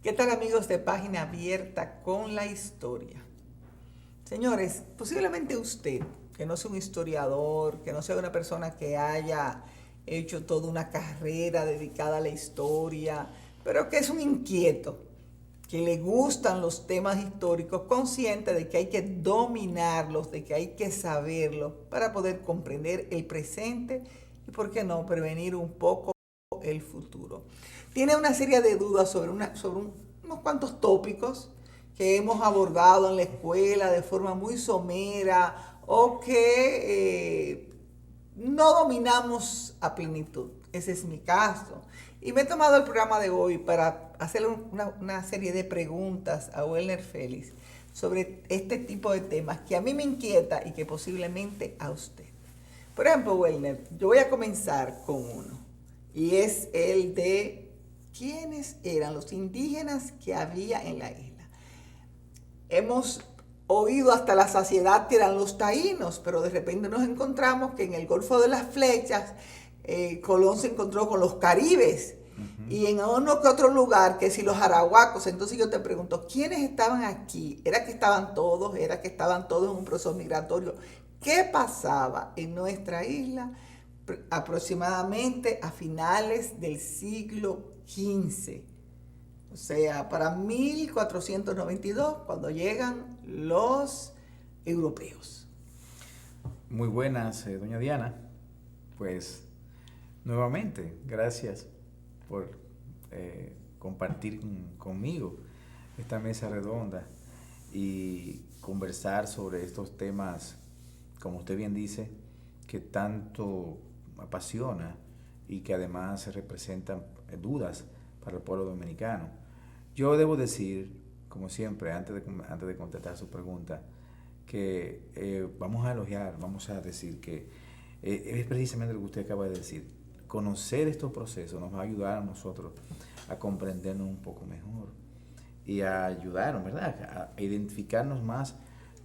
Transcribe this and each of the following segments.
¿Qué tal amigos de Página Abierta con la Historia? Señores, posiblemente usted, que no sea un historiador, que no sea una persona que haya hecho toda una carrera dedicada a la historia, pero que es un inquieto, que le gustan los temas históricos, consciente de que hay que dominarlos, de que hay que saberlos para poder comprender el presente y, por qué no, prevenir un poco el futuro. Tiene una serie de dudas unos cuantos tópicos que hemos abordado en la escuela de forma muy somera o que no dominamos a plenitud. Ese es mi caso. Y me he tomado el programa de hoy para hacerle una serie de preguntas a Welner Félix sobre este tipo de temas que a mí me inquieta y que posiblemente a usted. Por ejemplo, Welner, yo voy a comenzar con uno. Y es el de quiénes eran los indígenas que había en la isla. Hemos oído hasta la saciedad que eran los taínos, pero de repente nos encontramos que en el Golfo de las Flechas Colón se encontró con los caribes. Y en uno que otro lugar, que si los arahuacos. Entonces yo te pregunto, ¿quiénes estaban aquí? ¿Era que estaban todos? ¿Era que estaban todos en un proceso migratorio? ¿Qué pasaba en nuestra isla aproximadamente a finales del siglo XV? O sea, para 1492, cuando llegan los europeos. Muy buenas, doña Diana. Pues nuevamente, gracias por compartir conmigo esta mesa redonda y conversar sobre estos temas, como usted bien dice, que tanto apasiona y que además representan dudas para el pueblo dominicano. Yo debo decir, como siempre, antes de contestar su pregunta, que vamos a elogiar, vamos a decir que es precisamente lo que usted acaba de decir. Conocer estos procesos nos va a ayudar a nosotros a comprendernos un poco mejor y a ayudarnos, ¿verdad?, a identificarnos más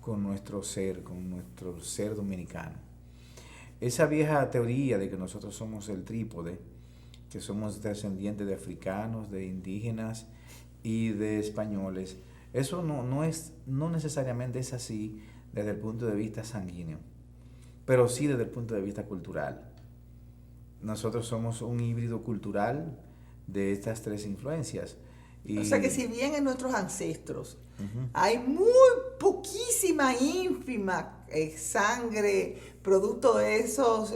con nuestro ser dominicano. Esa vieja teoría de que nosotros somos el trípode, que somos descendientes de africanos, de indígenas y de españoles, eso no necesariamente es así desde el punto de vista sanguíneo, pero sí desde el punto de vista cultural. Nosotros somos un híbrido cultural de estas tres influencias. O sea que si bien en nuestros ancestros Uh-huh. hay muy poquísima, ínfima sangre producto de esos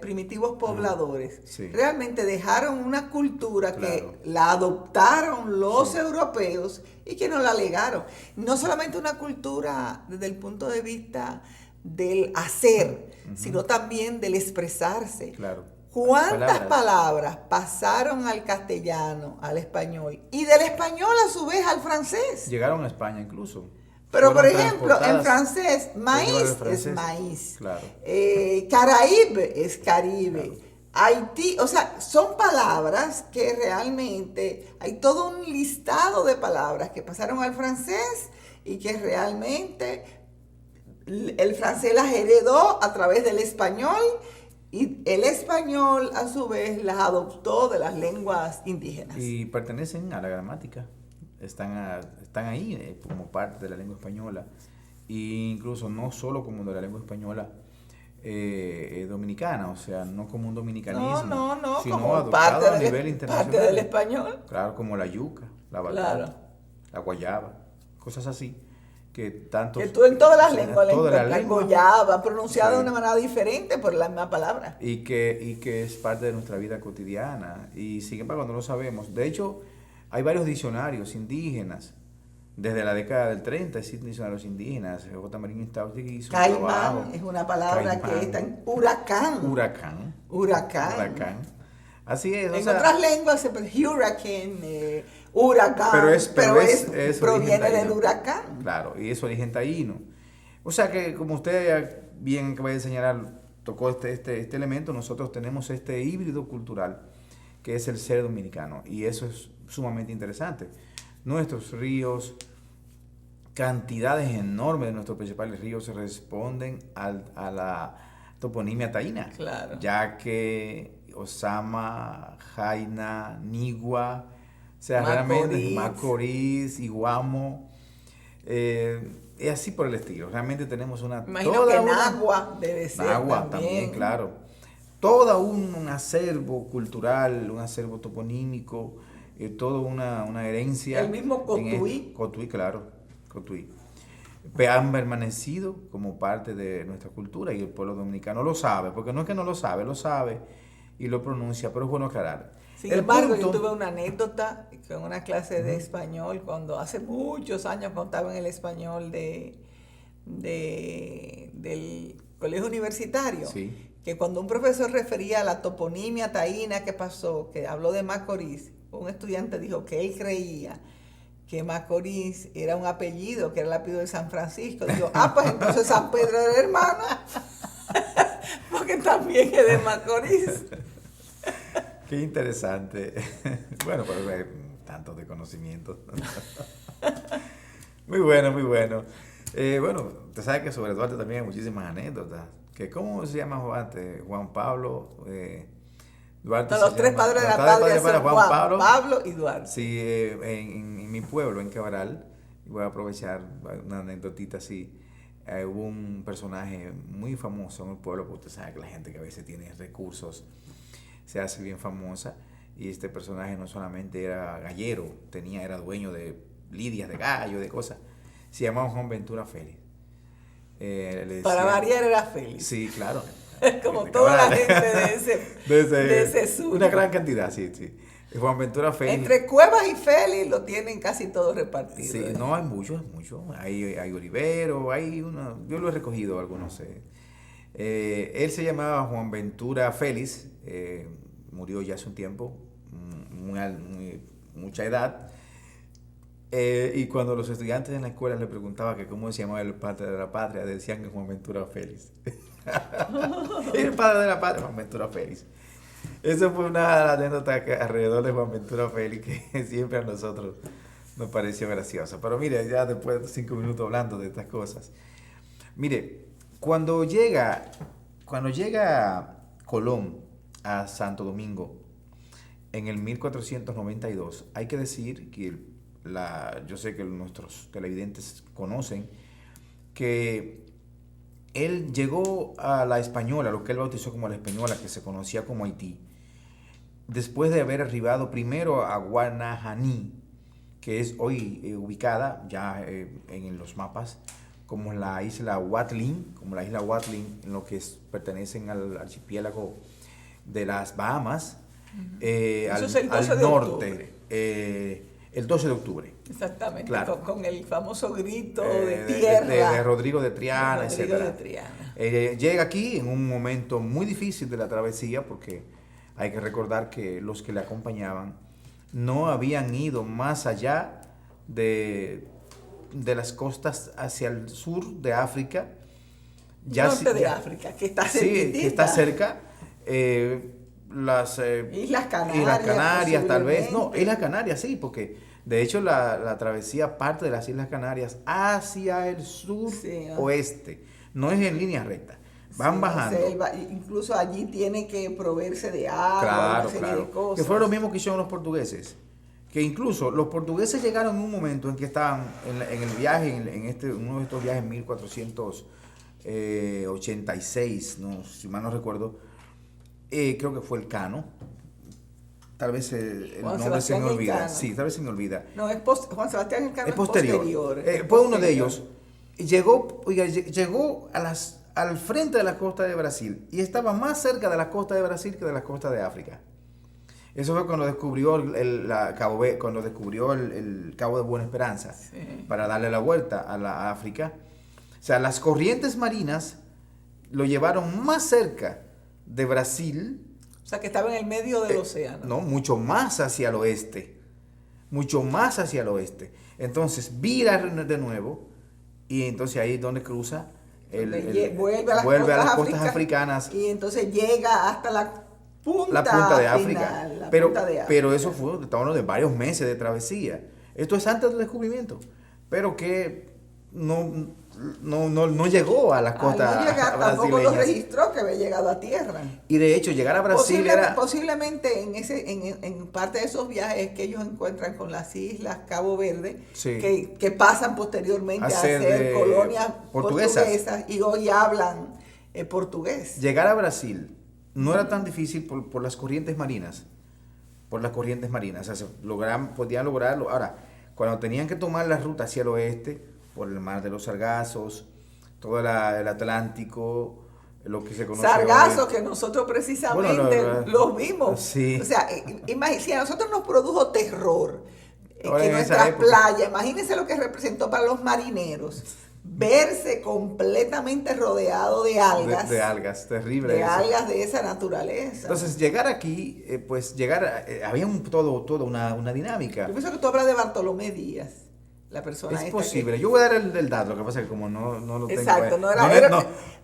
primitivos pobladores, sí, realmente dejaron una cultura claro, que la adoptaron los sí, europeos y que nos la legaron. No solamente una cultura desde el punto de vista del hacer, Uh-huh. sino también del expresarse. claro. ¿Cuántas palabras pasaron al castellano, al español, y del español a su vez al francés? Llegaron a España incluso. Pero por Fueron ejemplo, en transportadas francés, por maíz llevar el es francés. maíz, Claro, Caraíbe es Caribe, claro. Haití, o sea, son palabras que realmente, hay todo un listado de palabras que pasaron al francés y que realmente el francés las heredó a través del español y el español a su vez las adoptó de las lenguas indígenas. Y pertenecen a la gramática, están ahí como parte de la lengua española, e incluso no solo como de la lengua española dominicana, o sea, no como un dominicanismo, No, sino como adoptado a nivel internacional. parte del español. Claro, como la yuca, la batata, Claro. la guayaba, cosas así, que tantos... Que tú en todas las en lenguas le toda la encuentras lengua, goyaba, pronunciada sí, de una manera diferente por la misma palabra. y que es parte de nuestra vida cotidiana, y sin embargo no lo sabemos. De hecho, hay varios diccionarios indígenas. Desde la década del 30 existen diccionarios indígenas. J. Marín Instausti hizo un trabajo. Caimán es una palabra Caimán. que está en huracán. Huracán. Huracán. Huracán. Así es. En O sea, otras lenguas se puede hurricane, huracán, pero es proviene origen del taíno. huracán. Claro, y es origen taíno. O sea que, como usted bien acaba de señalar, tocó este elemento, nosotros tenemos este híbrido cultural que es el ser dominicano, y eso es sumamente interesante. Nuestros ríos, cantidades enormes de nuestros principales ríos responden a la toponimia taína, Claro. ya que Osama, Jaina, Nigua O sea, realmente Macorís. Macorís, Iguamo, y así por el estilo. Realmente tenemos una... Imagino que Nagua debe ser Nagua también, claro. Todo un acervo cultural, un acervo toponímico, toda una herencia. El mismo Cotuí. Cotuí, claro, Cotuí. Han permanecido como parte de nuestra cultura y el pueblo dominicano lo sabe, porque no es que no lo sabe y lo pronuncia, pero es bueno aclarar. Sin embargo, yo tuve una anécdota con una clase de español cuando hace muchos años contaba en el español del colegio universitario, sí, que cuando un profesor refería a la toponimia taína que pasó, que habló de Macorís, un estudiante dijo que él creía que Macorís era un apellido, que era el apellido de San Francisco. Digo, pues entonces San Pedro era hermano, porque también es de Macorís. Qué interesante. Bueno, pero hay tantos de conocimiento. Muy bueno, muy bueno. Bueno, usted sabe que sobre Duarte también hay muchísimas anécdotas. ¿Cómo se llama Juan Pablo? Duarte Los tres padres de la patria son Juan, Pablo y Duarte. Sí, en mi pueblo, en Cabral, voy a aprovechar una anécdotita así. Hubo un personaje muy famoso en el pueblo, porque usted sabe que la gente que a veces tiene recursos se hace bien famosa, y este personaje no solamente era gallero, era dueño de lidias de gallo, de cosas. Se llamaba Juan Ventura Félix. Para variar era Félix. Sí, claro. Como toda la gente de ese sur. Una gran cantidad, sí. Juan Ventura Félix. Entre Cuevas y Félix lo tienen casi todos repartidos. Sí, no, hay muchos. Hay Olivero, yo lo he recogido algunos. Él se llamaba Juan Ventura Félix, murió ya hace un tiempo, mucha edad. Y cuando los estudiantes en la escuela le preguntaban que cómo se llamaba el padre de la patria, decían que Juan Ventura Félix. El padre de la patria, Juan Ventura Félix. Esa fue una de las anécdotas alrededor de Juan Ventura Félix que siempre a nosotros nos pareció graciosa. Pero mire, ya después de 5 minutos hablando de estas cosas. Mire, cuando llega Colón a Santo Domingo en el 1492, hay que decir que yo sé que nuestros televidentes conocen que él llegó a la Española, lo que él bautizó como la Española, que se conocía como Haití, después de haber arribado primero a Guanajaní, que es hoy ubicada ya en los mapas como la isla Watling, en lo que pertenecen al archipiélago de las Bahamas, Eso es el 12 al de norte. octubre. El 12 de octubre. Exactamente, claro. con el famoso grito de tierra. De Rodrigo de Triana, Rodrigo etc. de Triana. Llega aquí en un momento muy difícil de la travesía, porque hay que recordar que los que le acompañaban no habían ido más allá de las costas hacia el sur de África. Norte de África, que está cerquitita. Sí, que está cerca. Las Islas Canarias, tal vez. No, Islas Canarias, sí, porque de hecho la travesía parte de las Islas Canarias hacia el sur oeste. No es en línea recta. Van bajando. Incluso allí tiene que proveerse de agua, una serie de cosas. Que fue lo mismo que hicieron los portugueses. Que incluso los portugueses llegaron en un momento en que estaban en el viaje, uno de estos viajes en 1486, no, si mal no recuerdo, creo que fue el Cano. Tal vez el nombre se me olvida. Sí, tal vez se me olvida. No, Juan Sebastián Elcano es posterior. Fue uno de ellos. Llegó al frente de la costa de Brasil y estaba más cerca de la costa de Brasil que de la costa de África. Eso fue cuando descubrió el Cabo de Buena Esperanza, para darle la vuelta a África. O sea, las corrientes marinas lo llevaron más cerca de Brasil. O sea, que estaba en el medio del océano. No, mucho más hacia el oeste. Entonces, vira de nuevo, y entonces ahí es donde cruza, vuelve a las costas africanas. Y entonces llega hasta la punta de África. Pero eso estamos hablando de varios meses de travesía. Esto es antes del descubrimiento. Pero que no llegó a la costa Al no llegar, tampoco lo brasileña. registró que había llegado a tierra. Y de hecho, llegar a Brasil era... Posiblemente en parte de esos viajes es que ellos encuentran con las islas Cabo Verde, Sí. que pasan posteriormente a ser ser de colonias portuguesas. portuguesas y hoy hablan portugués. Llegar a Brasil no era tan difícil por las corrientes marinas. Por las corrientes marinas. O sea, podían lograrlo. Ahora, cuando tenían que tomar la ruta hacia el oeste, por el mar de los Sargazos, todo el Atlántico, lo que se conoce Sargazos hoy. que nosotros precisamente Bueno, los vimos. Sí. O sea, si a nosotros nos produjo terror Ahora, que en esa nuestras época. playas, imagínense lo que representó para los marineros, verse completamente rodeado de algas. De algas, terrible. De eso. algas de esa naturaleza. Entonces, llegar aquí, había toda una dinámica. Yo pienso que tú hablas de Bartolomé Díaz, la persona Es esta posible. que... Yo voy a dar el dato, lo que pasa es que como no lo tengo... Exacto, no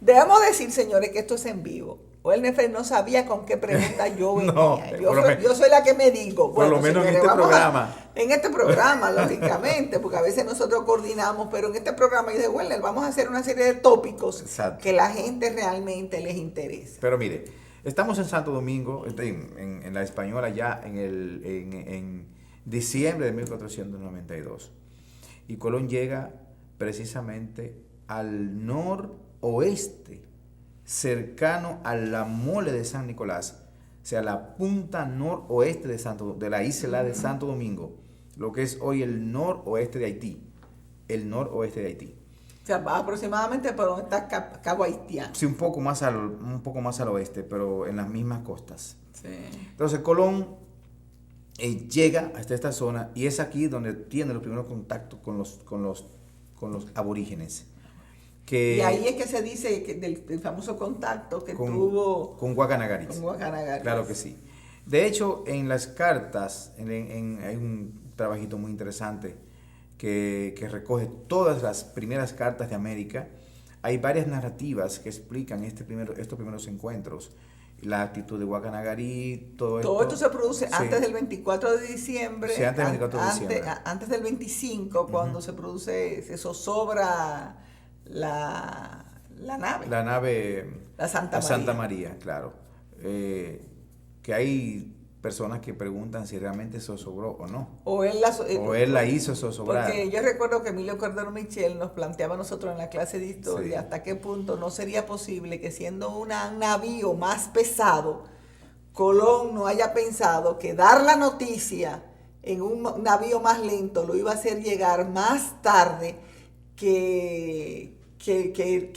debemos decir, señores, que esto es en vivo. O el Nefer no sabía con qué pregunta yo venía. No, yo soy la que me digo. Por lo menos en este programa. En este programa, lógicamente, porque a veces nosotros coordinamos, pero en este programa yo dije, bueno, vamos a hacer una serie de tópicos Exacto. que la gente realmente les interesa. Pero mire, estamos en Santo Domingo, en la Española ya en diciembre de 1492. Y Colón llega precisamente al noroeste, cercano a la mole de San Nicolás, o sea, la punta noroeste de la isla de Santo Domingo, lo que es hoy el noroeste de Haití. El noroeste de Haití. O sea, va aproximadamente por donde está Cabo Haitiano. Sí, un poco más al oeste, pero en las mismas costas. Sí. Entonces Colón llega hasta esta zona y es aquí donde tiene los primeros contactos con los aborígenes. Y ahí es que se dice que del famoso contacto que tuvo con Guacanagaris. con Guacanagaris. Claro que sí. De hecho, en las cartas, hay un trabajito muy interesante que recoge todas las primeras cartas de América. Hay varias narrativas que explican estos primeros encuentros. La actitud de Guacanagarí, todo esto se produce antes del 24 de diciembre. Sí, antes del 24 de diciembre. Antes del 25, cuando se zozobra la nave. La nave. La Santa María. Santa María, claro. Que hay personas que preguntan si realmente zozobró o no. O él la hizo zozobrar. Porque yo recuerdo que Emilio Cordero Michel nos planteaba a nosotros en la clase de historia Sí. hasta qué punto no sería posible que siendo un navío más pesado, Colón no haya pensado que dar la noticia en un navío más lento lo iba a hacer llegar más tarde que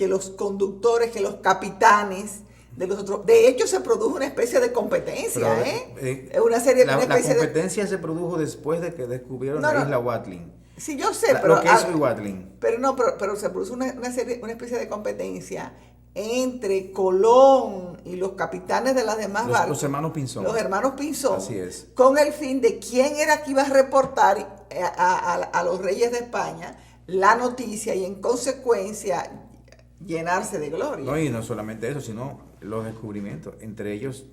los conductores, que los capitanes de los otros. De hecho, se produjo una especie de competencia, La competencia se produjo después de que descubrieron la isla Watling. Sí, yo sé, lo que es hoy Watling. Pero se produjo una especie de competencia entre Colón y los capitanes de las demás barcos. Los hermanos Pinzón. Los hermanos Pinzón. Así es. Con el fin de quién era que iba a reportar a los reyes de España la noticia y en consecuencia llenarse de gloria. No, y no solamente eso, sino los descubrimientos. Entre ellos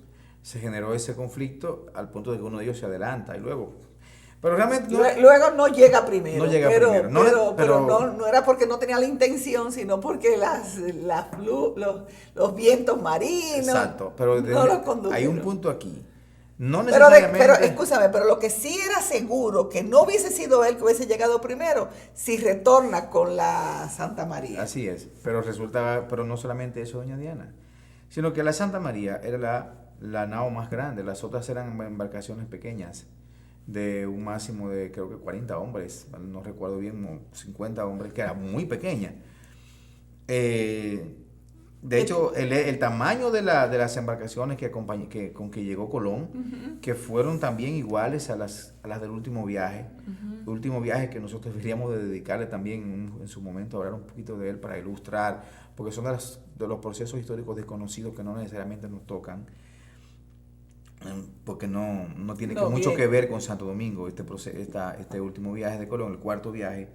se generó ese conflicto al punto de que uno de ellos se adelanta y luego... Pero realmente... Luego no llega primero. No llega primero. No era porque no tenía la intención, sino porque los vientos marinos. Exacto, pero no los condujeron. hay un punto aquí. No necesariamente... Pero escúchame, pero lo que sí era seguro, que no hubiese sido él que hubiese llegado primero, si retorna con la Santa María. Así es, pero no solamente eso, doña Diana, sino que la Santa María era la nao más grande, las otras eran embarcaciones pequeñas, de un máximo de creo que 40 hombres, no recuerdo bien, 50 hombres, que era muy pequeña. De hecho, el tamaño de las embarcaciones con que llegó Colón, uh-huh, que fueron también iguales a las del último viaje, uh-huh, el último viaje que nosotros deberíamos de dedicarle también en su momento, hablar un poquito de él para ilustrar, porque son de los procesos históricos desconocidos que no necesariamente nos tocan, porque no tiene mucho que ver con Santo Domingo, este último viaje de Colón, el cuarto viaje.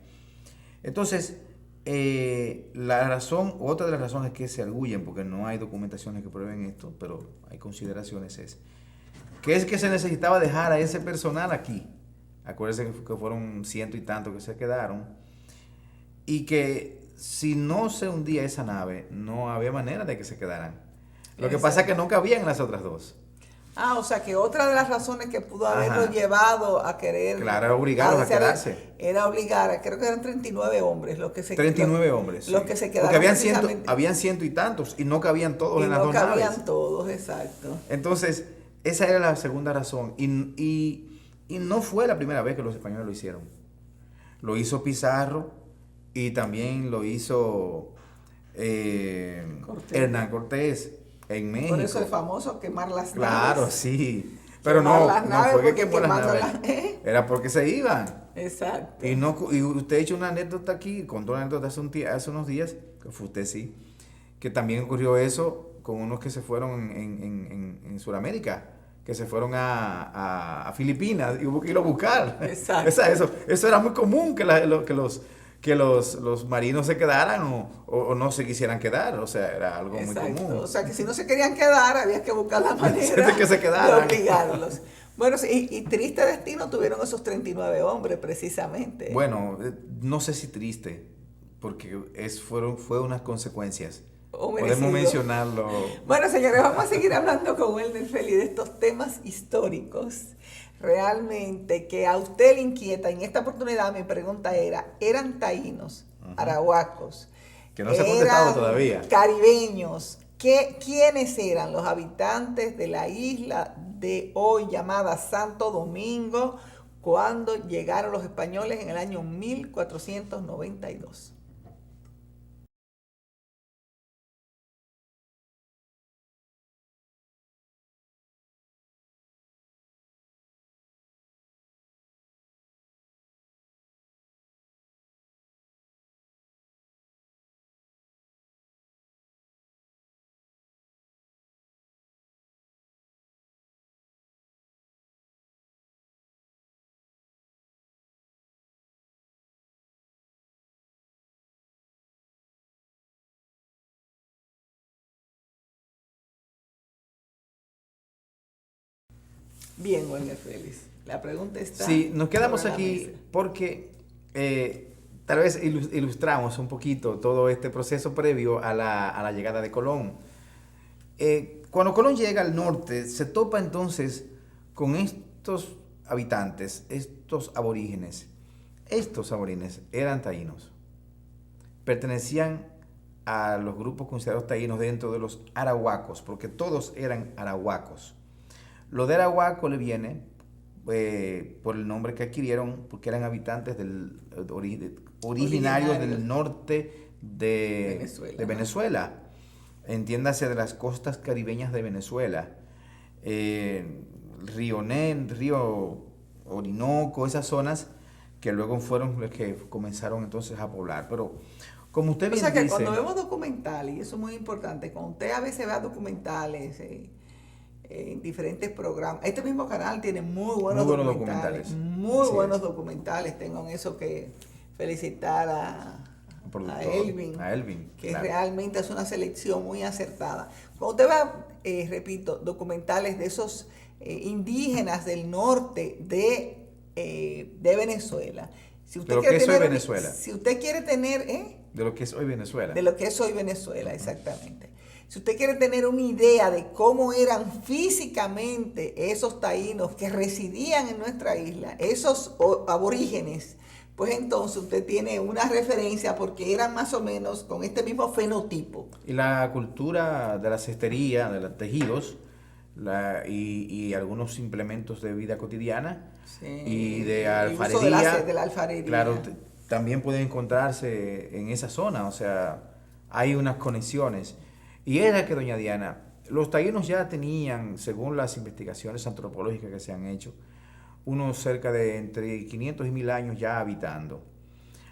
Entonces, otra de las razones que se arguyen, porque no hay documentaciones que prueben esto, pero hay consideraciones, es que se necesitaba dejar a ese personal aquí. Acuérdense que fueron 100 y tantos que se quedaron. y que si no se hundía esa nave, no había manera de que se quedaran. Lo que pasa es que no cabían las otras dos. Ah, o sea que otra de las razones que pudo haberlo Ajá. llevado a querer... Claro, obligarlos a quedarse. Era obligar, creo que eran 39 hombres los que se 39 hombres. los Sí. que se quedaron. Porque precisamente, habían ciento y tantos y no cabían todos y en las no dos cabían naves. todos, exacto. Entonces, esa era la segunda razón. Y no fue la primera vez que los españoles lo hicieron. Lo hizo Pizarro y también lo hizo Cortés. Hernán Cortés en México. Por eso es famoso quemar las Claro, naves. sí. Pero Quemar no, las no naves fue que porque quemó las quemando naves. Era porque se iban. Exacto. Y usted ha hecho una anécdota aquí, contó una anécdota hace unos días, que fue usted sí, que también ocurrió eso con unos que se fueron en Sudamérica, que se fueron a Filipinas y hubo que irlo a buscar. Exacto. Eso era muy común que los marinos se quedaran o no se quisieran quedar, o sea, era algo Exacto. muy común. O sea que si no se querían quedar, había que buscar la manera De que se quedaran. de obligarlos. Bueno, sí, y triste destino tuvieron esos 39 hombres, precisamente. Bueno, no sé si triste, porque fue unas consecuencias. O Podemos merecido. mencionarlo. Bueno, señores, vamos a seguir hablando con Welner Feli de estos temas históricos. Realmente que a usted le inquieta. En esta oportunidad mi pregunta era, ¿eran taínos, arahuacos? Que no se ha contestado todavía. Caribeños. ¿Quiénes eran los habitantes de la isla de hoy llamada Santo Domingo cuando llegaron los españoles en el año 1492? Bien, Welner Félix. La pregunta está... Sí, nos quedamos sobre la aquí mesa. porque tal vez ilustramos un poquito todo este proceso previo a la llegada de Colón. Cuando Colón llega al norte, se topa entonces con estos habitantes, estos aborígenes. Estos aborígenes eran taínos. Pertenecían a los grupos considerados taínos dentro de los arahuacos, porque todos eran arahuacos. Lo de arahuaco le viene por el nombre que adquirieron, porque eran habitantes originarios del norte de Venezuela. Entiéndase, de las costas caribeñas de Venezuela. Río Orinoco, esas zonas que luego fueron los que comenzaron entonces a poblar. Pero como usted bien dice... O sea que dice, cuando vemos documentales, y eso es muy importante, cuando usted a veces ve documentales en diferentes programas, este mismo canal tiene muy buenos documentales. Muy buenos documentales. Tengo en eso que felicitar a Elvin, que claro, realmente es una selección muy acertada. Cuando usted ve, repito, documentales de esos indígenas del norte de Venezuela, si usted quiere tener, Venezuela. Si usted quiere tener, de lo que es hoy Venezuela. De lo que es hoy Venezuela, exactamente. Si usted quiere tener una idea de cómo eran físicamente esos taínos que residían en nuestra isla, esos aborígenes, pues entonces usted tiene una referencia porque eran más o menos con este mismo fenotipo. Y la cultura de la cestería, de los tejidos, y algunos implementos de vida cotidiana, sí, y de alfarería. De la alfarería. Claro, también pueden encontrarse en esa zona, o sea, hay unas conexiones. Y era que, doña Diana, los taínos ya tenían, según las investigaciones antropológicas que se han hecho, unos cerca de entre 500 y 1000 años ya habitando.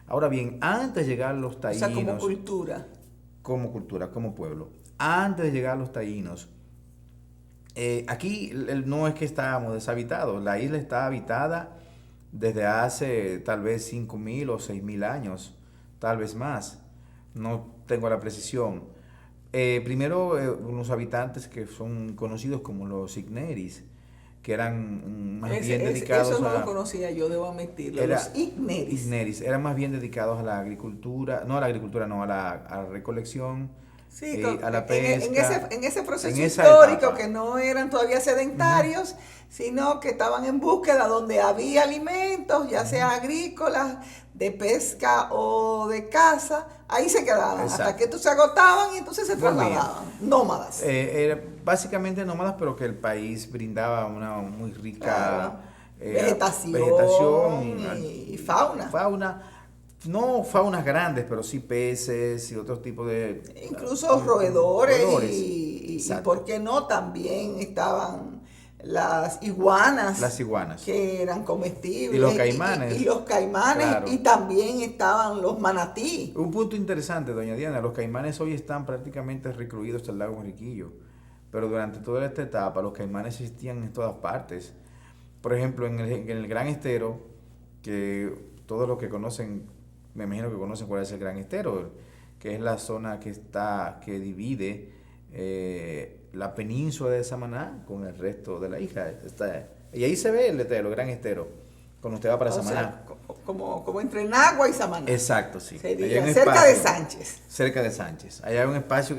Ahora bien, antes de llegar los taínos... O sea, como cultura. Como cultura, como pueblo. Antes de llegar los taínos, aquí no es que estábamos deshabitados, la isla está habitada desde hace tal vez 5000 o 6000 años, tal vez más, no tengo la precisión. Primero, unos habitantes que son conocidos como los Signeris, que eran más bien dedicados eso no lo conocía yo, debo admitirlo. Los Igneris. Igneris eran más bien dedicados a la agricultura, no a la recolección, Sí, a la pesca. En ese proceso en esa histórico, etapa. que no eran todavía sedentarios, sino que estaban en búsqueda donde había alimentos, ya sea agrícolas, de pesca o de caza, ahí se quedaban, Exacto. hasta que estos se agotaban y entonces se Volvían. trasladaban, nómadas. Básicamente nómadas, pero que el país brindaba una muy rica Vegetación y fauna. No faunas grandes, pero sí peces y otros tipos de... Incluso roedores y Exacto. por qué no, también estaban las iguanas. Las iguanas. Que eran comestibles. Y los caimanes. Y los caimanes, claro. Y también estaban los manatí. Un punto interesante, doña Diana, los caimanes hoy están prácticamente recluidos al lago Enriquillo, pero durante toda esta etapa los caimanes existían en todas partes. Por ejemplo, en el Gran Estero, que todos los que conocen, me imagino que conocen cuál es el Gran Estero, que es la zona que divide la península de Samaná con el resto de la isla. Y ahí se ve el Gran Estero, cuando usted va para Samaná. Como entre Nagua y Samaná. Exacto, sí. Sería cerca de Sánchez. Cerca de Sánchez. Allá hay un espacio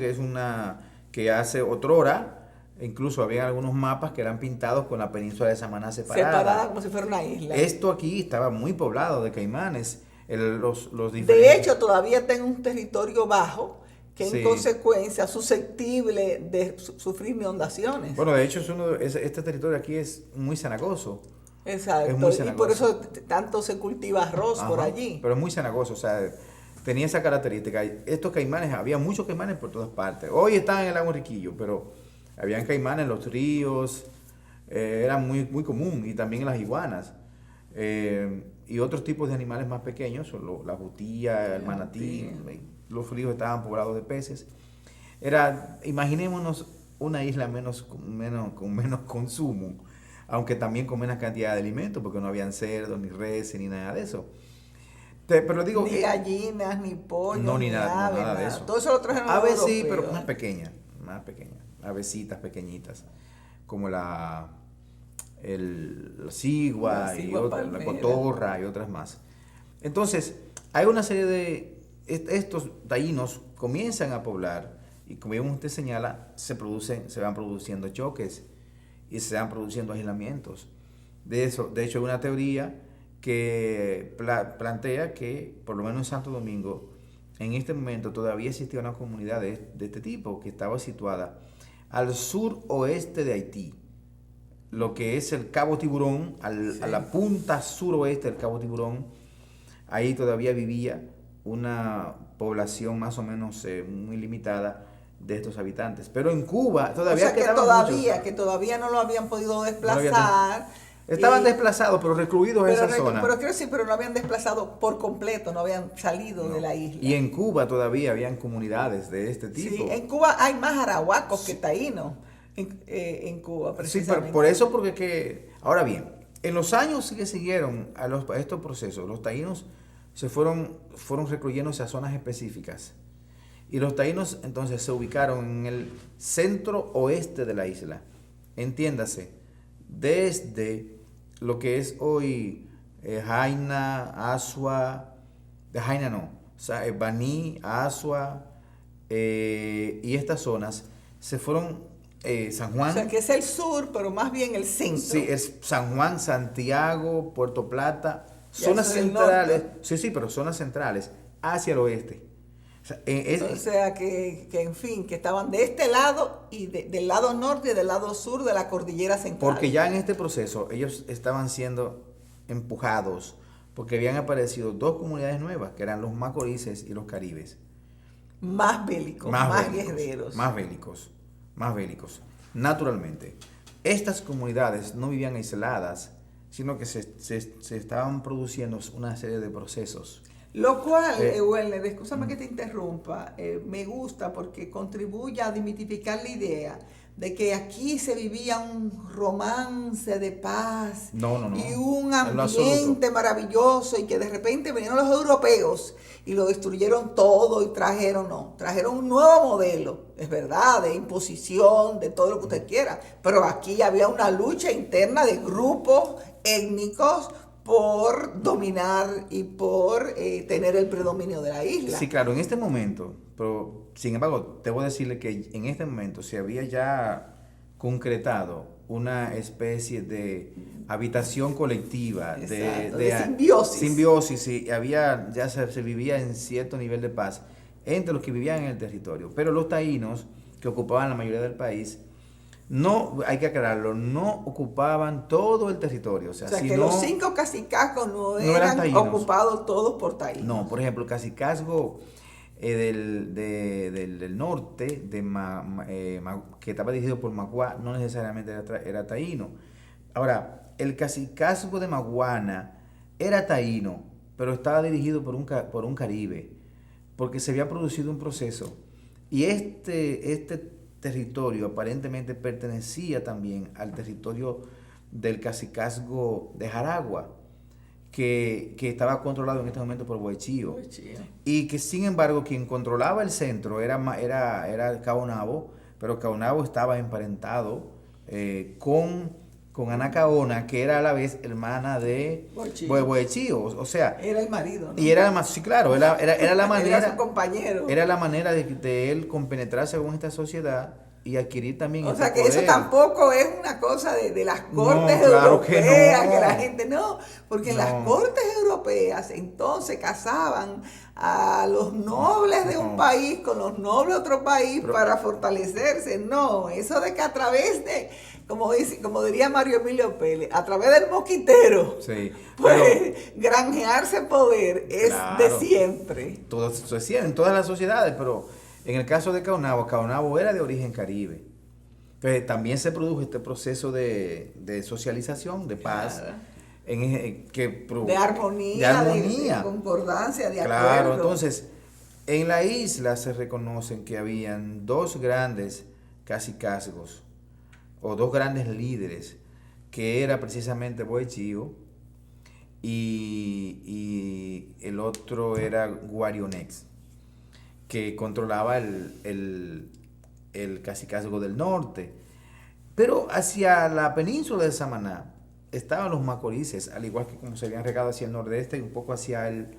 que hace otrora. Incluso había algunos mapas que eran pintados con la península de Samaná separada. Como si fuera una isla. Esto aquí estaba muy poblado de caimanes. Los diferentes... De hecho, todavía está en un territorio bajo que Sí. en consecuencia susceptible de sufrir inundaciones. Bueno, de hecho, este territorio aquí es muy cenagoso. Exacto. Es muy Y cenagoso. por eso tanto se cultiva arroz por Ajá, allí. Pero es muy cenagoso, o sea, tenía esa característica. Estos caimanes, había muchos caimanes por todas partes. Hoy están en el lago Enriquillo, pero habían caimanes en los ríos, era muy, muy común, y también en las iguanas. Y otros tipos de animales más pequeños, la jutía, el manatí, los ríos estaban poblados de peces. Imaginémonos una isla con menos consumo, aunque también con menos cantidad de alimentos, porque no habían cerdos, ni reses, ni nada de eso. Pero digo, ni gallinas, ni pollos, no, ni nada, aves, nada de eso. Todo eso lo trajeron los Aves sí, europeos. pero más pequeñas. Avesitas pequeñitas, como la cigua y otra, la cotorra y otras más. Entonces, hay una serie de... Estos taínos comienzan a poblar y, como bien usted señala, se van produciendo choques y se van produciendo aislamientos. De hecho, hay una teoría que plantea que, por lo menos en Santo Domingo, en este momento todavía existía una comunidad de este tipo que estaba situada al suroeste de Haití, lo que es el Cabo Tiburón, a la punta suroeste del Cabo Tiburón. Ahí todavía vivía una población más o menos muy limitada de estos habitantes. Pero en Cuba todavía que todavía no lo habían podido desplazar. Estaban desplazados, pero recluidos en esa zona. Pero quiero decir, pero no habían desplazado por completo, no habían salido de la isla. Y en Cuba todavía habían comunidades de este tipo. Sí, en Cuba hay más arahuacos que taínos. En Cuba, precisamente. Sí, por eso, ahora bien, en los años que siguieron a estos procesos, los taínos fueron recluyéndose a zonas específicas. Y los taínos entonces se ubicaron en el centro oeste de la isla. Entiéndase, desde lo que es hoy Jaina, Asua, de Jaina no, Baní, Asua, y estas zonas se fueron San Juan. O sea, que es el sur, pero más bien el centro. Sí, es San Juan, Santiago, Puerto Plata, Ya, zonas eso es el centrales. norte. Sí, pero zonas centrales hacia el oeste. O sea, que en fin, que estaban de este lado y del lado norte y del lado sur de la cordillera central. Porque ya en este proceso ellos estaban siendo empujados, porque habían aparecido dos comunidades nuevas, que eran los macorices y los caribes. Más bélicos, más guerreros. Más bélicos. Naturalmente, estas comunidades no vivían aisladas, sino que se estaban produciendo una serie de procesos. Lo cual, Werner, escúchame que te interrumpa, me gusta porque contribuye a demitificar la idea de que aquí se vivía un romance de paz No, no, no. y un En lo absoluto. ambiente maravilloso, y que de repente vinieron los europeos y lo destruyeron todo y trajeron un nuevo modelo, es verdad, de imposición, de todo lo que usted quiera, pero aquí había una lucha interna de grupos étnicos por dominar y por tener el predominio de la isla. Sí, claro, en este momento, pero sin embargo, debo decirle que en este momento se había ya concretado una especie de habitación colectiva, Exacto, de simbiosis. Simbiosis, y ya se vivía en cierto nivel de paz entre los que vivían en el territorio. Pero los taínos, que ocupaban la mayoría del país, no, hay que aclararlo, no ocupaban todo el territorio. O sea, que los 5 cacicazgos no eran ocupados todos por taínos. No, por ejemplo, el cacicazgo del norte, que estaba dirigido por Magua, no necesariamente era taíno. Ahora, el cacicazgo de Maguana era taíno, pero estaba dirigido por un caribe, porque se había producido un proceso. Y este territorio aparentemente pertenecía también al territorio del cacicazgo de Jaragua, que estaba controlado en este momento por Bohechío. Y que sin embargo quien controlaba el centro era Caonabo, pero Caonabo estaba emparentado con Anacaona, que era a la vez hermana de Bohechío. O sea, era el marido, ¿no? Y era sí, claro, era la manera. Era su compañero. Era la manera de él compenetrarse con esta sociedad y adquirir también. O sea que poder. Eso tampoco es una cosa de las cortes europeas, que la gente no, porque en las cortes europeas entonces casaban a los nobles de un país con los nobles de otro país para fortalecerse. No, eso de que a través de, como diría Mario Emilio Pérez, a través del mosquitero, sí, pues granjearse poder es de siempre. Todo eso es en todas las sociedades, pero en el caso de Caonabo era de origen caribe. Entonces, también se produjo este proceso de socialización, de paz, de armonía, de concordancia, de acuerdo. Claro, entonces, en la isla se reconocen que habían dos grandes cacicazgos, o dos grandes líderes, que era precisamente Bohechío y el otro era Guarionex, que controlaba el cacicazgo del norte. Pero hacia la península de Samaná estaban los macorices, al igual que como se habían regado hacia el nordeste y un poco hacia el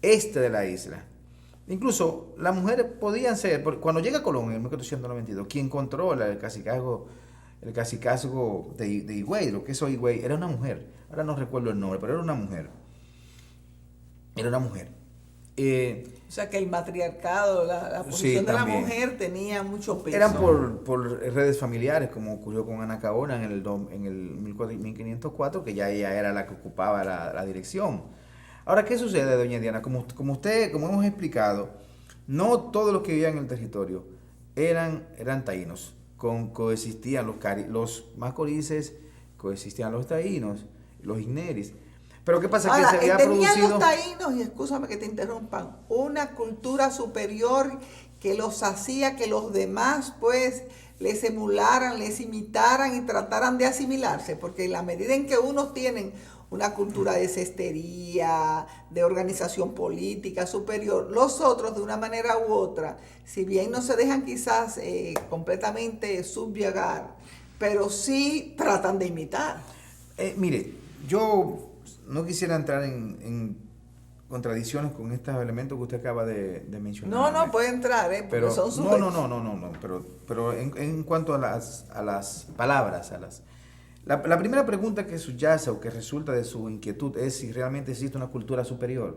este de la isla. Incluso las mujeres podían ser, cuando llega Colón en 1492, quien controla el cacicazgo de Higüey, lo que es Higüey, era una mujer. Ahora no recuerdo el nombre, pero era una mujer. O sea que el matriarcado, la posición de la mujer tenía mucho peso. Eran por redes familiares, como ocurrió con Anacaona en el 1504, que ya ella era la que ocupaba la dirección. Ahora, ¿qué sucede, doña Diana? Como hemos explicado, no todos los que vivían en el territorio eran taínos. Coexistían los macorices, coexistían los taínos, los igneris. Pero ¿qué pasa? Ahora, que se había tenían producido los taínos, y excúsame que te interrumpan, una cultura superior que los hacía que los demás pues les emularan, les imitaran y trataran de asimilarse, porque en la medida en que unos tienen una cultura de cestería, de organización política superior, los otros de una manera u otra, si bien no se dejan quizás completamente subyugar, pero sí tratan de imitar. Mire, yo no quisiera entrar en contradicciones con estos elementos que usted acaba de mencionar. No puede entrar, pero son pero en cuanto a las palabras, la primera pregunta que subyace o que resulta de su inquietud es si realmente existe una cultura superior.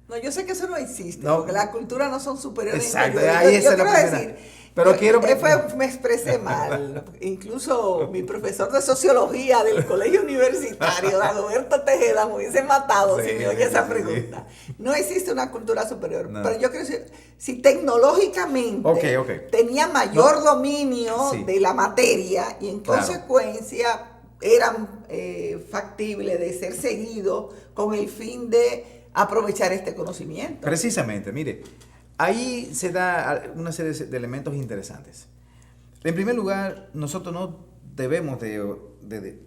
No, yo sé que eso no existe, porque las culturas no son superiores. Exacto, ahí esa es la primera. Me expresé mal. Incluso mi profesor de sociología del colegio universitario, Dagoberto Tejeda, me hubiese matado si me oye esa pregunta. No existe una cultura superior. No. Pero yo creo que si tecnológicamente tenía mayor dominio de la materia y en consecuencia eran factibles de ser seguidos con el fin de aprovechar este conocimiento. Precisamente, mire, ahí se da una serie de elementos interesantes. En primer lugar, nosotros no debemos de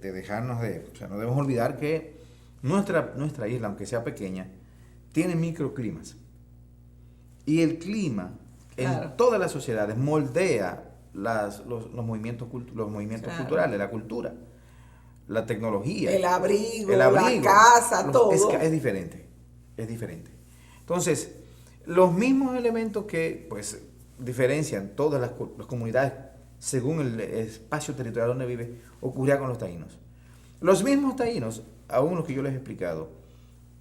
dejarnos o sea, no debemos olvidar que nuestra isla, aunque sea pequeña, tiene microclimas. Y el clima en todas las sociedades moldea los movimientos culturales, la cultura, la tecnología. El abrigo, la casa, todo. Es diferente. Entonces, los mismos elementos que pues diferencian todas las comunidades según el espacio territorial donde vive, ocurría con los taínos. Los mismos taínos, aún los que yo les he explicado,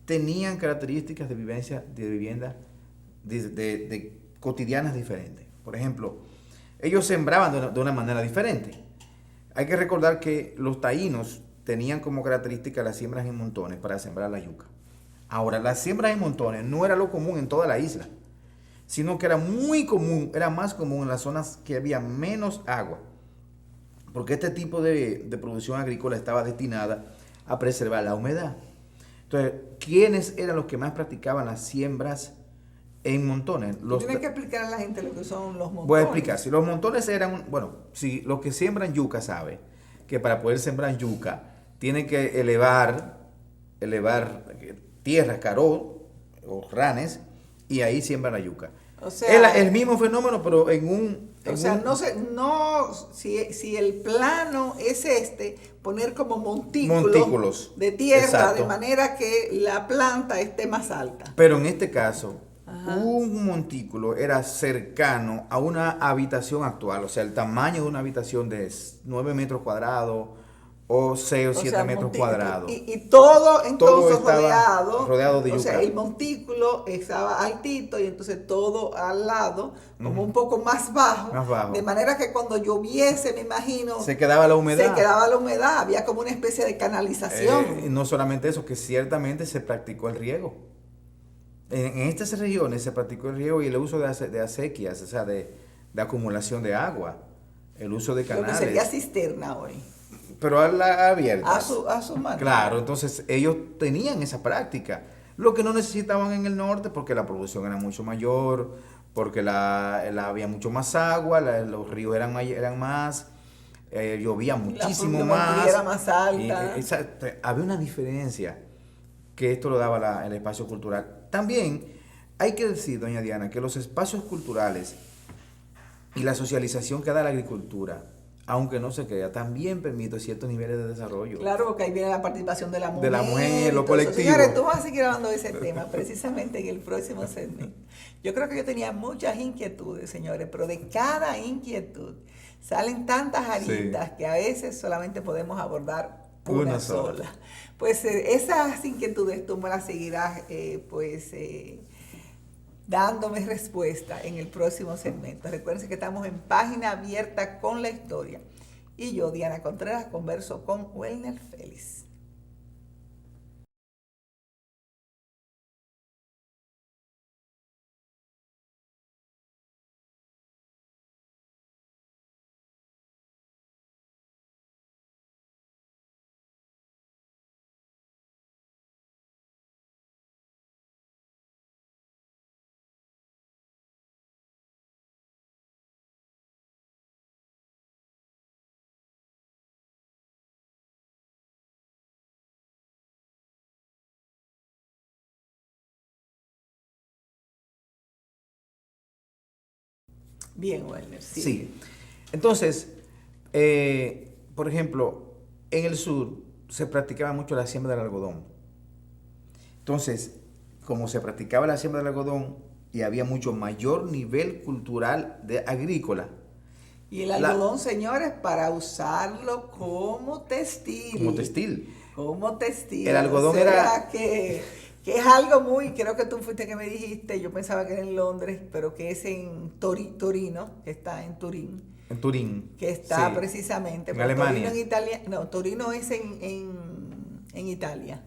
tenían características de vivienda de cotidianas diferentes. Por ejemplo, ellos sembraban de una manera diferente. Hay que recordar que los taínos tenían como característica las siembras en montones para sembrar la yuca. Ahora, las siembras en montones no era lo común en toda la isla, sino que era muy común, era más común en las zonas que había menos agua, porque este tipo de producción agrícola estaba destinada a preservar la humedad. Entonces, ¿quiénes eran los que más practicaban las siembras en montones? Tienes que explicar a la gente lo que son los montones. Voy a explicar. Si los montones eran, bueno, si los que siembran yuca saben que para poder sembrar yuca tienen que elevar tierras, caró o ranes, y ahí siembran la yuca. O sea, el mismo fenómeno, pero si el plano es poner como montículos de tierra, exacto, de manera que la planta esté más alta. Pero en este caso, un montículo era cercano a una habitación actual, o sea, el tamaño de una habitación de 9 metros cuadrados o 6 o 7 metros cuadrados. Y todo entonces rodeado de yuca. O sea, el montículo estaba altito y entonces todo al lado, como un poco más bajo. De manera que cuando lloviese, me imagino, se quedaba la humedad. Había como una especie de canalización. Y no solamente eso, que ciertamente se practicó el riego. En estas regiones se practicó el riego y el uso de acequias, o sea, de acumulación de agua, el uso de canales. Lo que sería cisterna hoy. Pero abierta. A su mano. Claro, entonces ellos tenían esa práctica. Lo que no necesitaban en el norte porque la producción era mucho mayor, porque había mucho más agua, los ríos eran más, llovía muchísimo más. Era más alta. Había una diferencia que esto lo daba el espacio cultural. También hay que decir, doña Diana, que los espacios culturales y la socialización que da la agricultura, aunque no se crea, también permite ciertos niveles de desarrollo. Claro, porque ahí viene la participación de la mujer. De la mujer, lo colectivo. Señores, tú vas a seguir hablando de ese tema precisamente en el próximo segmento. Yo creo que yo tenía muchas inquietudes, señores, pero de cada inquietud salen tantas aristas que a veces solamente podemos abordar una sola. Pues esas inquietudes tú me las seguirás dándome respuesta en el próximo segmento. Recuerden que estamos en Página Abierta con la Historia. Y yo, Diana Contreras, converso con Welner Félix. Bien, Welner, sí. Sí. Entonces, por ejemplo, en el sur se practicaba mucho la siembra del algodón. Entonces, como se practicaba la siembra del algodón y había mucho mayor nivel cultural agrícola. Y el algodón, señores, para usarlo como textil. Como textil. El algodón era... que es algo muy, creo que tú fuiste que me dijiste, yo pensaba que era en Londres, pero que es en Torino, que está en Turín. En Turín. Que está precisamente. En Alemania. Torino en Italia, no, Torino es en Italia.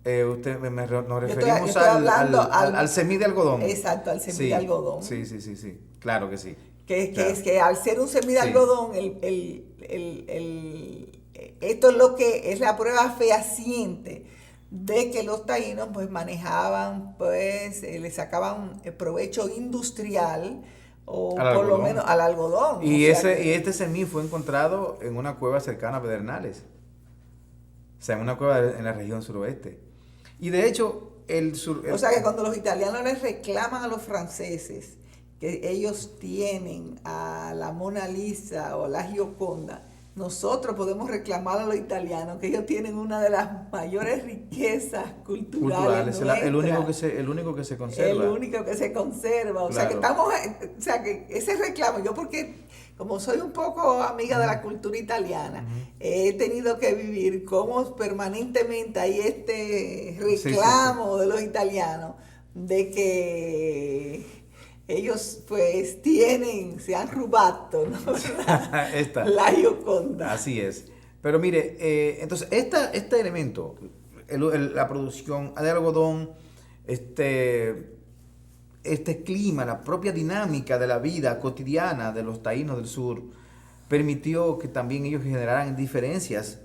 Nos referimos al semí de algodón. Exacto, al semí de algodón. Sí, claro que sí. Es que al ser un semí de algodón, esto es lo que es la prueba fehaciente de que los taínos pues manejaban, pues le sacaban provecho industrial o Al por lo algodón. menos al algodón. Y, O sea y este semí fue encontrado en una cueva cercana a Pedernales. O sea, en una cueva en la región suroeste. Y de hecho, o sea que cuando los italianos les reclaman a los franceses que ellos tienen a la Mona Lisa o la Gioconda, nosotros podemos reclamar a los italianos que ellos tienen una de las mayores riquezas culturales el único nuestras. el único que se conserva. El único que se conserva. O sea que Claro. estamos, o sea que ese reclamo, yo porque como soy un poco amiga de la cultura italiana, he tenido que vivir como permanentemente hay este reclamo de los italianos de que ellos pues se han robado, ¿no? La Gioconda. Así es. Pero mire, entonces este elemento, la producción de algodón, este clima, la propia dinámica de la vida cotidiana de los taínos del sur, permitió que también ellos generaran diferencias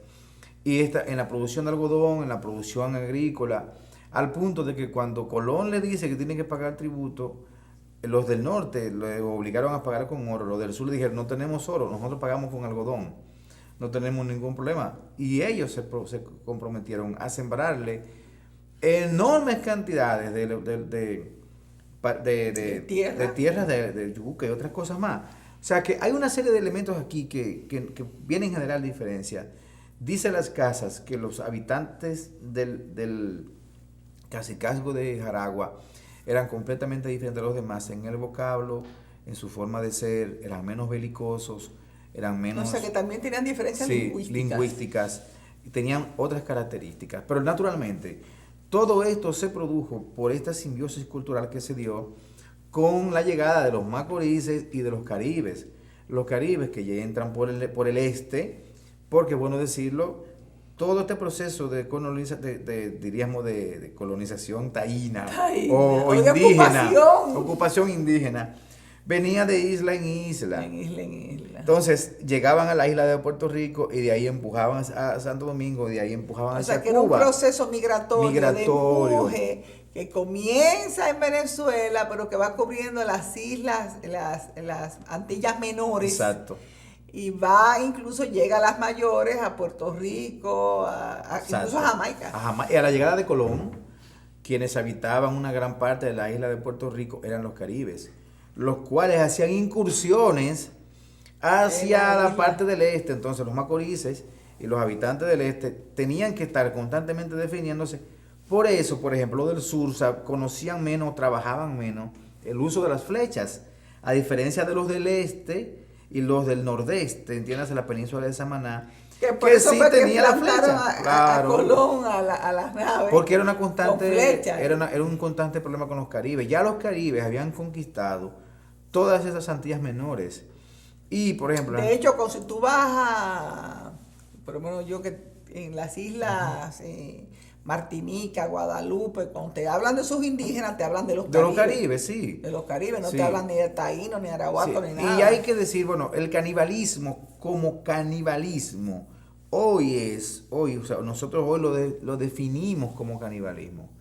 y en la producción de algodón, en la producción agrícola, al punto de que cuando Colón le dice que tienen que pagar tributo, los del norte le obligaron a pagar con oro, los del sur le dijeron no tenemos oro, nosotros pagamos con algodón, no tenemos ningún problema. Y ellos se comprometieron a sembrarle enormes cantidades de tierras de yuca y otras cosas más. O sea que hay una serie de elementos aquí que vienen a generar diferencia. Dice las casas que los habitantes del cacicazgo de Jaragua eran completamente diferentes a los demás en el vocablo, en su forma de ser, eran menos belicosos, eran menos... O sea que también tenían diferencias lingüísticas, y tenían otras características. Pero naturalmente, todo esto se produjo por esta simbiosis cultural que se dio con la llegada de los macoríes y de los caribes. Los caribes que ya entran por el este, porque bueno decirlo, todo este proceso de colonización taína o indígena, ocupación indígena, venía de isla en isla. Entonces llegaban a la isla de Puerto Rico y de ahí empujaban a Santo Domingo, de ahí empujaban hacia Cuba. O sea que era un proceso migratorio. De empuje que comienza en Venezuela, pero que va cubriendo las islas, las Antillas Menores. Exacto. Y va, incluso llega a las mayores, a Puerto Rico, incluso a Jamaica. Y a la llegada de Colón, quienes habitaban una gran parte de la isla de Puerto Rico eran los caribes, los cuales hacían incursiones hacia la parte del este. Entonces los macoríes y los habitantes del este tenían que estar constantemente definiéndose. Por eso, por ejemplo, los del sur conocían menos, trabajaban menos el uso de las flechas, a diferencia de los del este y los del nordeste, entiéndase la península de Samaná, que sí tenía la flecha. A Colón, a las naves. Porque era una constante, era un constante problema con los caribes. Ya los caribes habían conquistado todas esas Antillas Menores. Y, por ejemplo... De hecho, si tú vas por lo menos yo que en las islas... Martinica, Guadalupe, cuando te hablan de sus indígenas, te hablan de los caribes. De los caribes, sí. De los caribes, no te hablan ni de taínos, ni de arahuacos, ni nada. Y hay que decir, bueno, el canibalismo como canibalismo, o sea, nosotros hoy lo definimos como canibalismo,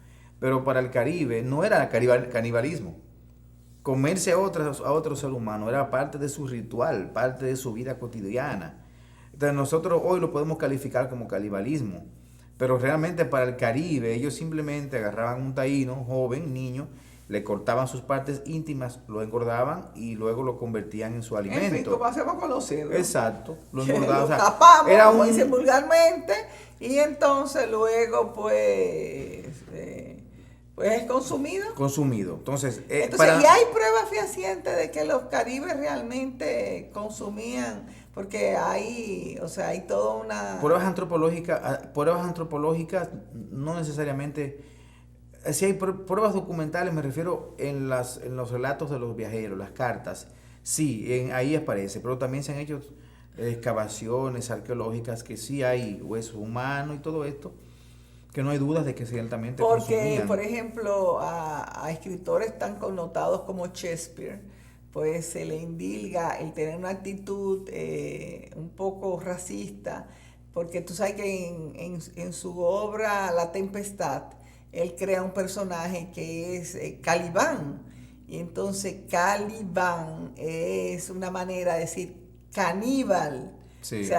pero para el Caribe no era canibalismo. Comerse a otro ser humano era parte de su ritual, parte de su vida cotidiana. Entonces nosotros hoy lo podemos calificar como canibalismo. Pero realmente para el Caribe, ellos simplemente agarraban un taíno, joven, niño, le cortaban sus partes íntimas, lo engordaban y luego lo convertían en su alimento. En fin, como hacemos con los cerdos. Exacto, lo engordaban. Lo tapamos, como dicen vulgarmente, y entonces luego pues es consumido. Entonces, y hay pruebas fehacientes de que los caribes realmente consumían... Porque hay toda una... Pruebas antropológicas no necesariamente... Si hay pruebas documentales, me refiero en los relatos de los viajeros, las cartas. Sí, ahí aparece, pero también se han hecho excavaciones arqueológicas que sí hay hueso humano y todo esto, que no hay dudas de que ciertamente consumían. Porque, por ejemplo, a escritores tan connotados como Shakespeare, pues se le indilga el tener una actitud un poco racista, porque tú sabes que en su obra La Tempestad, él crea un personaje que es Calibán. Y entonces Calibán es una manera de decir caníbal. Sí.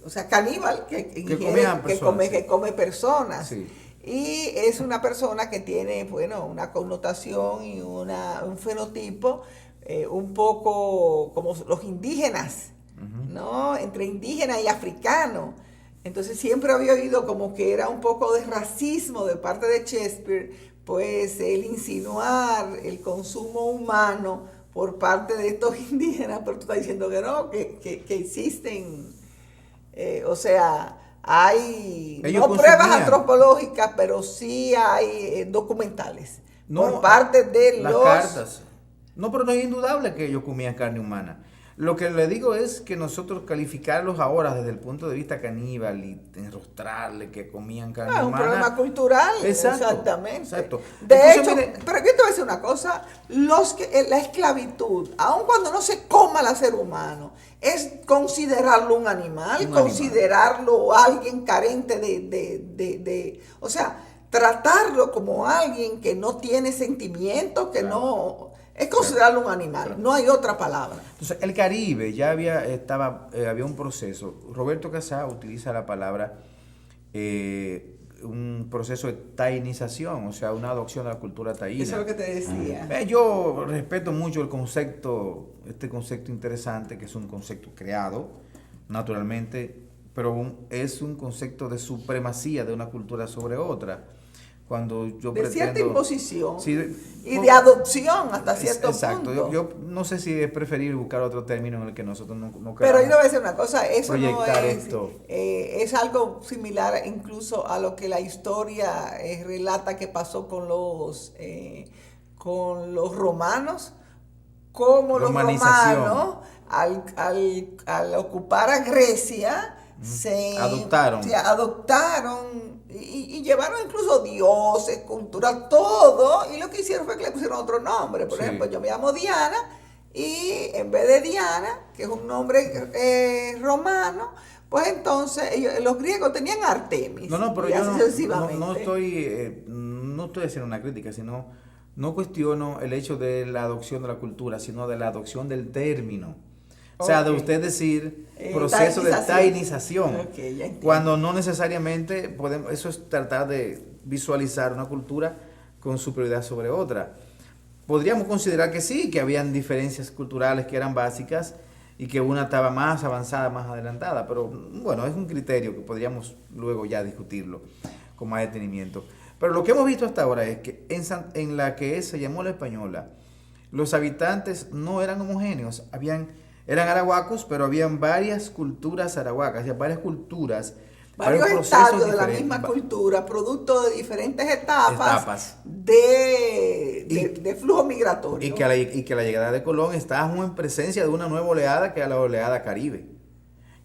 O sea, caníbal que come personas. Sí. Y es una persona que tiene, bueno, una connotación y un fenotipo un poco como los indígenas, ¿no? Entre indígena y africano. Entonces siempre había oído como que era un poco de racismo de parte de Shakespeare, pues el insinuar el consumo humano por parte de estos indígenas, pero tú estás diciendo que no, que existen, o sea, hay no pruebas antropológicas, pero sí hay documentales por parte de las cartas. No, pero no es indudable que ellos comían carne humana. Lo que le digo es que nosotros calificarlos ahora desde el punto de vista caníbal y enrostrarle que comían carne humana. Es un problema cultural. Exacto, exactamente. Exacto. De hecho, pero yo te voy a decir una cosa, la esclavitud, aun cuando no se coma al ser humano, es considerarlo un animal, considerarlo alguien carente o sea, tratarlo como alguien que no tiene sentimientos, que no... Es considerarlo un animal, no hay otra palabra. Entonces, el Caribe ya había un proceso. Roberto Casá utiliza la palabra un proceso de tainización, o sea, una adopción a la cultura taína. Eso es lo que te decía. Yo respeto mucho el concepto, este concepto interesante, que es un concepto creado naturalmente, pero es un concepto de supremacía de una cultura sobre otra. Cuando yo de cierta imposición, sí, y de adopción hasta cierto punto. Exacto, yo no sé si es preferible buscar otro término en el que nosotros no queramos. Pero yo le voy a decir una cosa, eso no es, es algo similar incluso a lo que la historia relata que pasó con los romanos, como los romanos al ocupar a Grecia, se adoptaron y llevaron incluso dioses, cultura, todo, y lo que hicieron fue que le pusieron otro nombre. Por ejemplo, yo me llamo Diana, y en vez de Diana, que es un nombre romano, pues entonces los griegos tenían Artemis. Pero yo no estoy haciendo una crítica, sino no cuestiono el hecho de la adopción de la cultura, sino de la adopción del término. O sea, de usted decir proceso de tainización, cuando no necesariamente podemos, eso es tratar de visualizar una cultura con superioridad sobre otra. Podríamos considerar que sí, que habían diferencias culturales que eran básicas y que una estaba más avanzada, más adelantada, pero bueno, es un criterio que podríamos luego ya discutirlo con más detenimiento. Pero lo que hemos visto hasta ahora es que en la que se llamó la española, los habitantes no eran homogéneos, eran arahuacos, pero habían varias culturas arahuacas, varias culturas, varios estadios de la misma cultura, producto de diferentes etapas de flujo migratorio. Y que la llegada de Colón estaba en presencia de una nueva oleada, que era la oleada Caribe.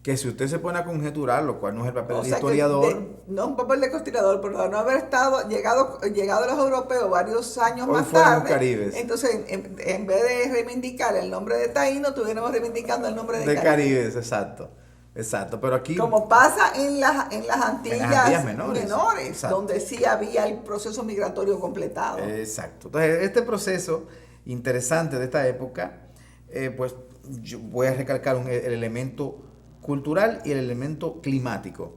Que si usted se pone a conjeturar, lo cual no es el papel del historiador. No un papel de historiador, pero no haber llegado los europeos varios años más tarde. Caribes. Entonces, en vez de reivindicar el nombre de taíno, estuviéramos reivindicando el nombre de Caribes. Exacto, pero aquí... Como pasa en las Antillas menores donde sí había el proceso migratorio completado. Exacto. Entonces, este proceso interesante de esta época, pues yo voy a recalcar el elemento cultural y el elemento climático,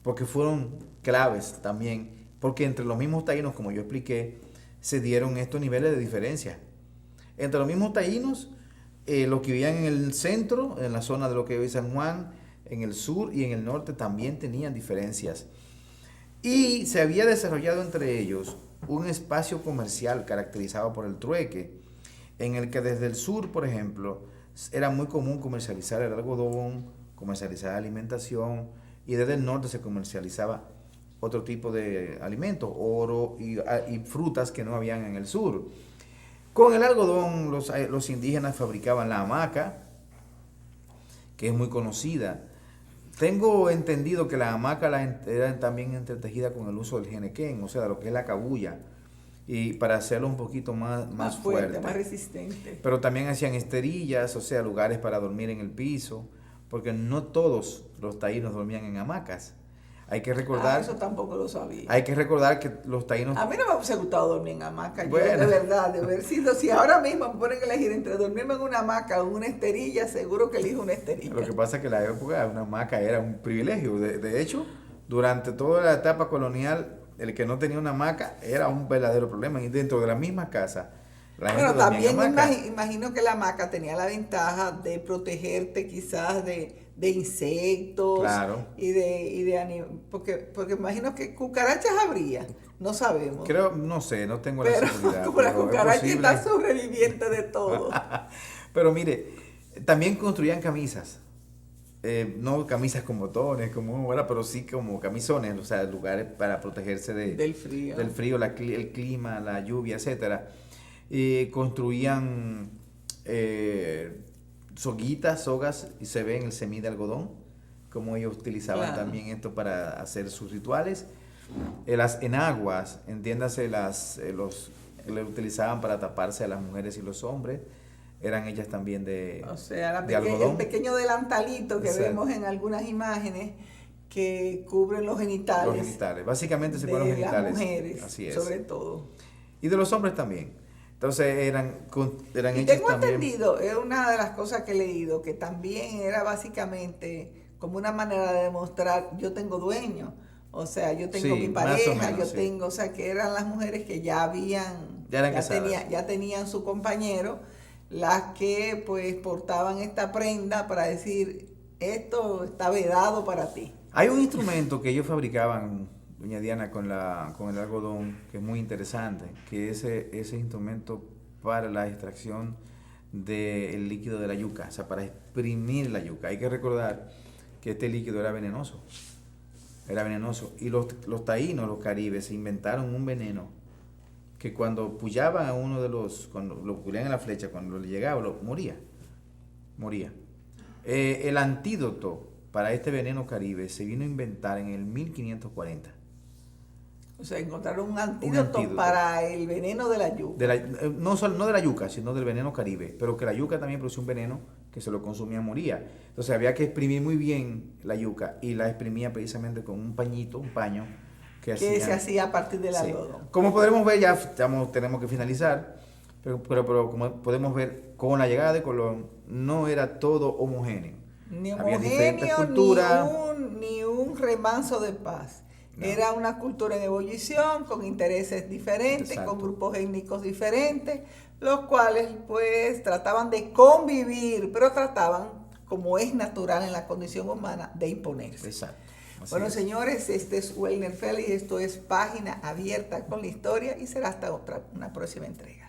porque fueron claves también, porque entre los mismos taínos, como yo expliqué, se dieron estos niveles de diferencia. Entre los mismos taínos, los que vivían en el centro, en la zona de lo que hoy es San Juan, en el sur y en el norte también tenían diferencias. Y se había desarrollado entre ellos un espacio comercial caracterizado por el trueque, en el que desde el sur, por ejemplo, era muy común comercializar el algodón, comercializar alimentación, y desde el norte se comercializaba otro tipo de alimentos, oro y frutas que no habían en el sur. Con el algodón los indígenas fabricaban la hamaca, que es muy conocida. Tengo entendido que la hamaca era también entretejida con el uso del jenequén, o sea, lo que es la cabuya, y para hacerlo un poquito más fuerte, más resistente. Pero también hacían esterillas, o sea, lugares para dormir en el piso, porque no todos los taínos dormían en hamacas. Hay que recordar, eso tampoco lo sabía. hay que recordar que los taínos... A mí no me hubiese gustado dormir en hamaca. Bueno. Yo, de verdad, de haber sido, si ahora mismo me ponen a elegir entre dormirme en una hamaca o en una esterilla, seguro que elijo una esterilla. Lo que pasa es que en la época una hamaca era un privilegio. De hecho, durante toda la etapa colonial, el que no tenía una hamaca era un verdadero problema. Y dentro de la misma casa, la gente Bueno, dormía en también hamaca. imagino que la hamaca tenía la ventaja de protegerte quizás de insectos. Claro. Porque imagino que cucarachas habría, no sabemos. Creo, no sé, no tengo la Pero seguridad. como la pero es cucaracha posible. está sobreviviente de todo. Pero mire, también construían camisas. No camisas con botones, como ahora, pero sí como camisones, o sea, lugares para protegerse Del frío. del frío, el clima, la lluvia, etcétera. Construían sogas, y se ve en el semí de algodón, como ellos utilizaban Claro. también esto para hacer sus rituales. Las enaguas, entiéndase, le utilizaban para taparse a las mujeres y los hombres, eran hechas también de, O sea, de algodón. el pequeño delantalito que Exacto. vemos en algunas imágenes que cubren los genitales. Los genitales, básicamente se de ponen los genitales. las mujeres, Así es. sobre todo. Y de los hombres también. Entonces eran Y hechas tengo también. entendido, es una de las cosas que he leído, que también era básicamente como una manera de demostrar, yo tengo dueño, o sea, yo tengo Sí, mi más o pareja, menos, yo sí. tengo, o sea, que eran las mujeres que ya habían, Ya eran casadas. ya tenían su compañero, las que pues portaban esta prenda para decir, esto está vedado para ti. Hay un instrumento que ellos fabricaban, doña Diana, con el algodón, que es muy interesante, que ese instrumento para la extracción del líquido de la yuca, o sea, para exprimir la yuca. Hay que recordar que este líquido era venenoso. Y los taínos, los caribes, se inventaron un veneno que cuando pullaban a uno de cuando lo pullaban en la flecha, cuando le llegaba, moría. El antídoto para este veneno caribe se vino a inventar en el 1540. O sea, encontraron un antídoto antídoto. para el veneno de la yuca. No de la yuca, sino del veneno caribe, pero que la yuca también producía un veneno que se lo consumía moría. Entonces había que exprimir muy bien la yuca y la exprimía precisamente con un paño que se hacía a partir del Sí. algodón. Como podemos ver, ya tenemos que finalizar, pero como podemos ver, con la llegada de Colón no era todo homogéneo. Ni Había diferentes homogéneo, culturas. ni un remanso de paz. No. Era una cultura en ebullición, con intereses diferentes, Exacto. con grupos étnicos diferentes, los cuales pues trataban de convivir, pero trataban, como es natural en la condición humana, de imponerse. Exacto. Así Bueno, es. señores, este es Wellner Félix, esto es Página Abierta con la Historia y será hasta una próxima entrega.